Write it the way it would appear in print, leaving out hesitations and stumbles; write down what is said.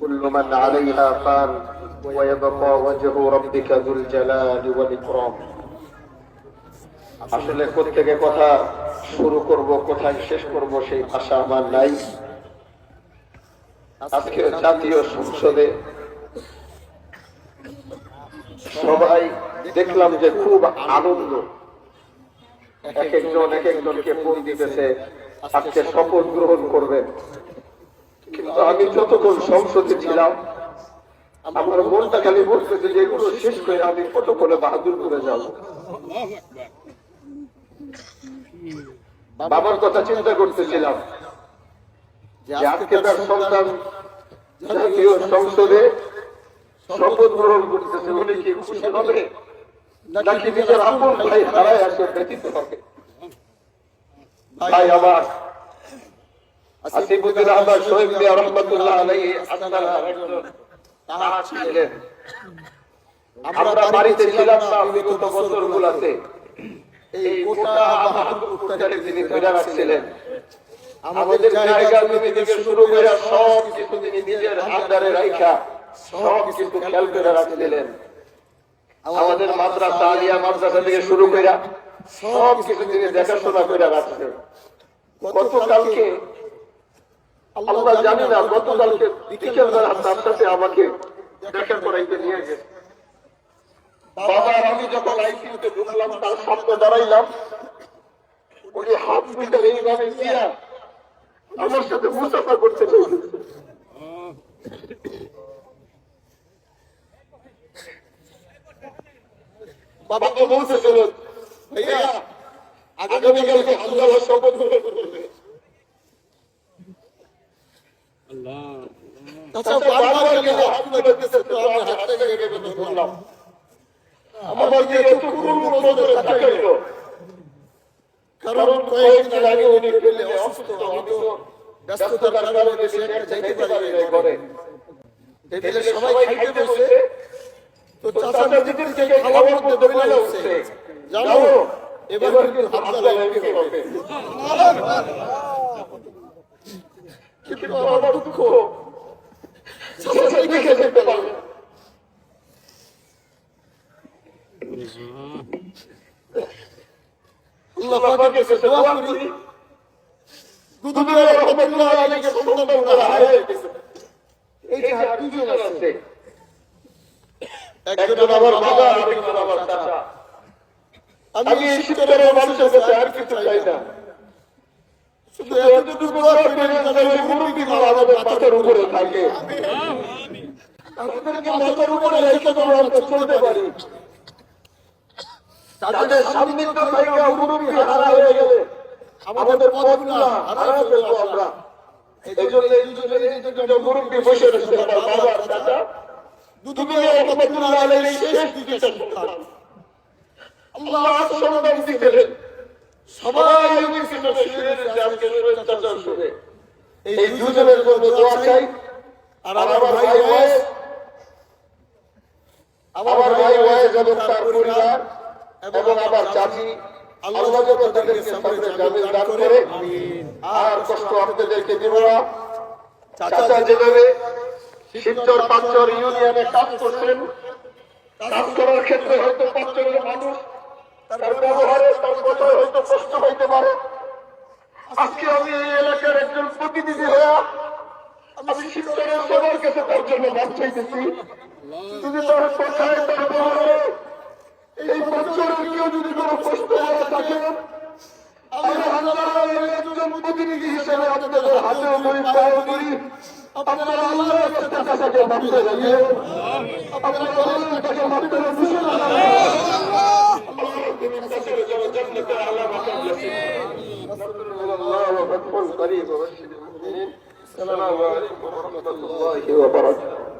كل من عليها فان ويبقى وجه ربك ذو الجلال والإكرام। আসলে কোত্থেকে কথা শুরু করব, কোথায় শেষ করব সেই আশা আমার নাই। আজকে জাতীয় সংসদে সবাই দেখলাম যে খুব আনন্দ, এক একজনকে ফোন দিতেছে আজকে শপথ গ্রহণ করবেন। কিন্তু আমি যতক্ষণ সংসদে ছিলাম আমার মনটা খালি বলতেছে যে এগুলো শেষ করে আমি ফটো করে বাহাদুর করে যাব। বাবার কথা চিন্তা করতেছিলাম যে আজকে তার সন্তান জাতীয় সংসদে শপথ গ্রহণ করতেছে, উনি কি খুশি হবে নাকি নিজের আপন ভাই হারায় আসে ব্যতীত হবে? ভাই আমার আসিফুদ্দিন আহমদ শহীদ মিয়া রহমাতুল্লাহ আলাইহি আপনারা একজন তারা ছিলেন। আমরা বাড়িতে ছিলাম না বিগত বছরগুলোতে, এই গোটা বাহাদুরকে তিনি ধরে রাখছিলেন। আমাদের জায়গা জমি থেকে শুরু করে সব কিছু তিনি নিজের আন্ডারে রাখা সব কিছু খেয়াল করে রাখছিলেন। আমাদের মাদ্রাসা আলিয়া মাদ্রাসা থেকে শুরু করে সব কিছু তিনি দেখাশোনা করে রাখছেন। গতকালকে আল্লাহ জানি না, গতকালকে বিকেলবেলা তার সাথে আমাকে দেখা করাইতে নিয়ে গেছে। বাবা আমি যখন আইসিইউতে ঢুকলাম তার সামনে দাঁড়াইলাম, উনি হাত মিটার এইভাবে দিয়া আমার সাথে মুসাফা করতে চাইছে। বাবাকে বলতেছিল ভাইয়া আগামীকালকে আল্লাহর শপথ গ্রহণ করবে। আমার যে একটু কারণ কয়েকদিন আগে উনি অসুস্থ, ব্যস্ততার কারণে যাইতে পারি না ঘরে। সবাই খাইতে বসে তো চাচা দিদির থেকে খাওয়ার মধ্যে বলে উঠছে জানো এবার কিন্তু হামজা এমপি হবে। কিন্তু আমার দুঃখ চাচা দেখে যেতে পারবে। আল্লাহ পাকের কাছে দোয়া করি দুনিয়ার রহমতুল্লাহ আলাইহিকে সন্তানরা হারিয়ে গেছে। এই যে আর দুজন আছে, একজন আমার বাবা আরেকজন আমার চাচা। আমি এই শীতের মানুষের কাছে আর কিছু চাই না, শুধু এতটুকু দোয়া করি যেন ওই মুরব্বিগুলো আমাদের মাথার উপরে থাকে, আমাদেরকে মাথার উপরে রেখে যেন আমরা চলতে পারি। তাদের সান্নিধ্য থেকে মুরব্বি হারা হয়ে গেলে আমাদের পথগুলো হারিয়ে ফেলবো আমরা। এই জন্য মুরব্বি বসে রয়েছে আমার বাবা আর চাচা, দুনিয়া রহমতুল্লাহ আলাইহির শেষ দিকের সন্তান। আল্লাহ সন্তান দিলেন, সবাই ছিল শুয়ে রয়েছে আজকে শহীদ চাচার শুয়ে। এই দুজনের জন্য দোয়া চাই। আর আমার ভাই ওয়াইস, এবং তার পরিবার এবং আমার চাচি, আল্লাহ যেন তাদেরকে সামনে জামিন দান করে। আর কষ্ট আপনাদেরকে দিব না। চাচা যেভাবে শিবচর পাঁচচর ইউনিয়নে কাজ করছেন, কাজ করার ক্ষেত্রে হয়তো পাঁচচরের মানুষ তার ব্যবহারে তার কথায় হয়তো কষ্ট হইতে পারে। আজকে আমি এই এলাকার একজন প্রতিনিধি হয়ে আমি শিবচরের সবার কাছে তার জন্য মাপ চাইতেছি। যদি তার কথায় তার ব্যবহারে এই পাঁচচরের কেউ যদি কোনো কষ্ট হয়ে থাকে, আমি একজন প্রতিনিধি হিসেবে আপনাদের হাতেও করি পায়েও করি, আপনারা আল্লাহর কাছে চাচাকে ভাবতে রাখেন, আপনারা আল্লাহর কাছে ভাবতে রাখেন। السلام عليكم ورحمة الله وبركاته.